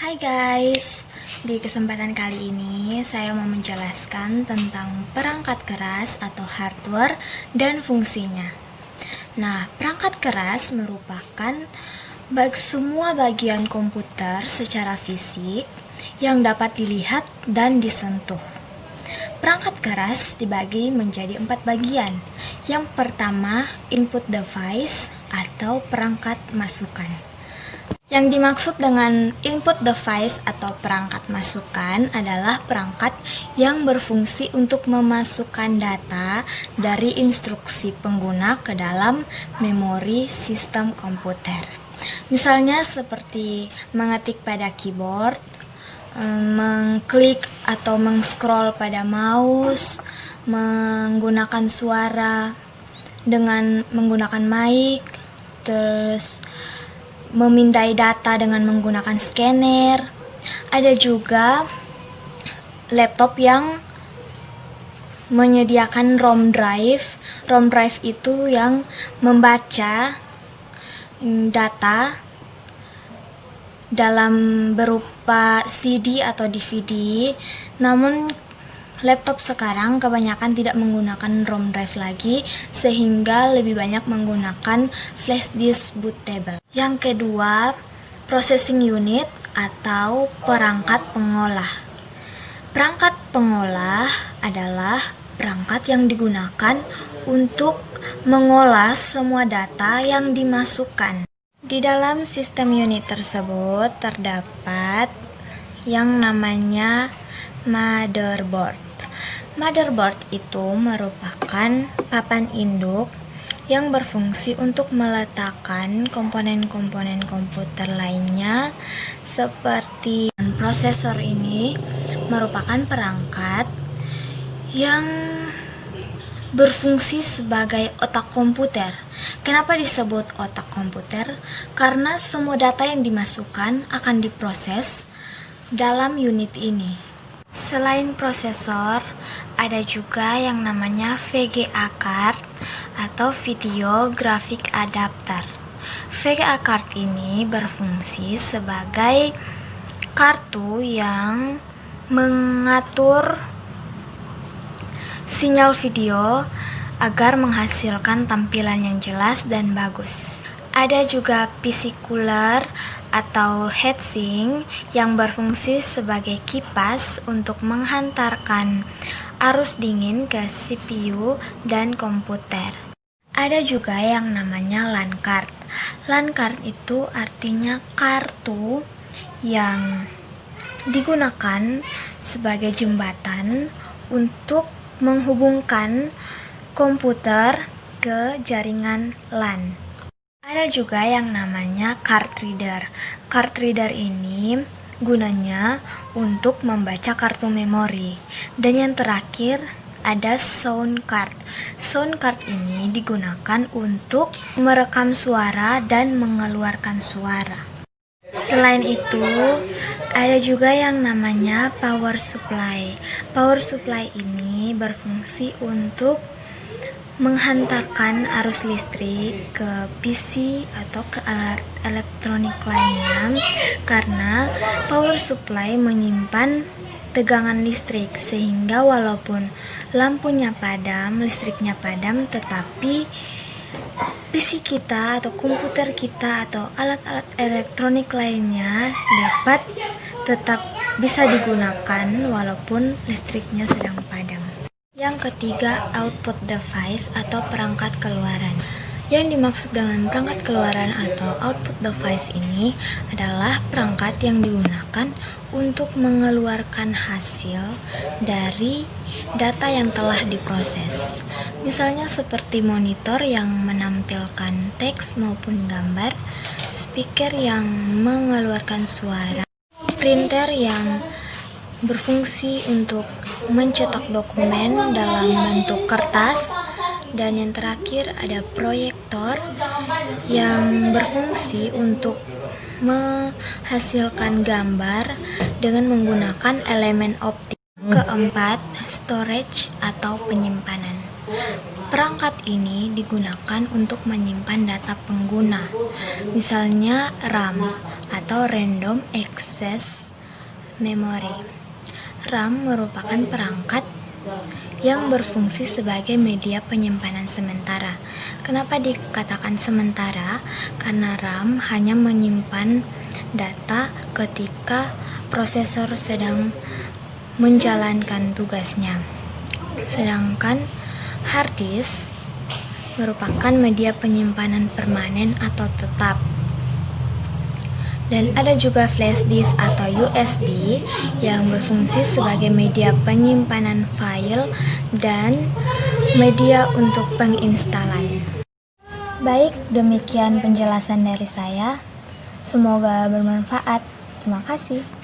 Hai guys, di kesempatan kali ini saya mau menjelaskan tentang perangkat keras atau hardware dan fungsinya. Nah, perangkat keras merupakan semua bagian komputer secara fisik yang dapat dilihat dan disentuh. Perangkat keras dibagi menjadi 4 bagian. Yang pertama, input device atau perangkat masukan. Yang dimaksud dengan input device atau perangkat masukan adalah perangkat yang berfungsi untuk memasukkan data dari instruksi pengguna ke dalam memori sistem komputer. Misalnya seperti mengetik pada keyboard, mengklik atau mengscroll pada mouse, menggunakan suara dengan menggunakan mic, terus memindai data dengan menggunakan scanner. Ada juga laptop yang menyediakan ROM drive. ROM drive itu yang membaca data dalam berupa CD atau DVD. Namun laptop sekarang kebanyakan tidak menggunakan ROM drive lagi, sehingga lebih banyak menggunakan flash disk bootable. Yang kedua, processing unit atau perangkat pengolah. Perangkat pengolah adalah perangkat yang digunakan untuk mengolah semua data yang dimasukkan. Di dalam sistem unit tersebut terdapat yang namanya motherboard. Motherboard itu merupakan papan induk yang berfungsi untuk meletakkan komponen-komponen komputer lainnya, seperti prosesor. Ini merupakan perangkat yang berfungsi sebagai otak komputer. Kenapa disebut otak komputer? Karena semua data yang dimasukkan akan diproses dalam unit ini. Selain prosesor, ada juga yang namanya VGA card atau Video Graphic Adapter. VGA card ini berfungsi sebagai kartu yang mengatur sinyal video agar menghasilkan tampilan yang jelas dan bagus. Ada juga PC cooler atau heatsink yang berfungsi sebagai kipas untuk menghantarkan arus dingin ke CPU dan komputer. Ada juga yang namanya LAN card. LAN card itu artinya kartu yang digunakan sebagai jembatan untuk menghubungkan komputer ke jaringan LAN. Ada juga yang namanya card reader. Card reader ini gunanya untuk membaca kartu memori. Dan yang terakhir ada sound card. Sound card ini digunakan untuk merekam suara dan mengeluarkan suara. Selain itu, ada juga yang namanya power supply. Power supply ini berfungsi untuk menghantarkan arus listrik ke PC atau ke alat elektronik lainnya, karena power supply menyimpan tegangan listrik, sehingga walaupun lampunya padam, listriknya padam, tetapi PC kita atau komputer kita atau alat-alat elektronik lainnya dapat tetap bisa digunakan walaupun listriknya sedang padam. Yang ketiga, output device atau perangkat keluaran. Yang dimaksud dengan perangkat keluaran atau output device ini adalah perangkat yang digunakan untuk mengeluarkan hasil dari data yang telah diproses. Misalnya seperti monitor yang menampilkan teks maupun gambar, speaker yang mengeluarkan suara, printer yang berfungsi untuk mencetak dokumen dalam bentuk kertas, dan yang terakhir ada proyektor yang berfungsi untuk menghasilkan gambar dengan menggunakan elemen optik. Keempat, storage atau penyimpanan. Perangkat ini digunakan untuk menyimpan data pengguna, misalnya RAM atau Random Access Memory. RAM merupakan perangkat yang berfungsi sebagai media penyimpanan sementara. Kenapa dikatakan sementara? Karena RAM hanya menyimpan data ketika prosesor sedang menjalankan tugasnya. Sedangkan hard disk merupakan media penyimpanan permanen atau tetap. Dan ada juga flash disk atau USB yang berfungsi sebagai media penyimpanan file dan media untuk penginstalan. Baik, demikian penjelasan dari saya. Semoga bermanfaat. Terima kasih.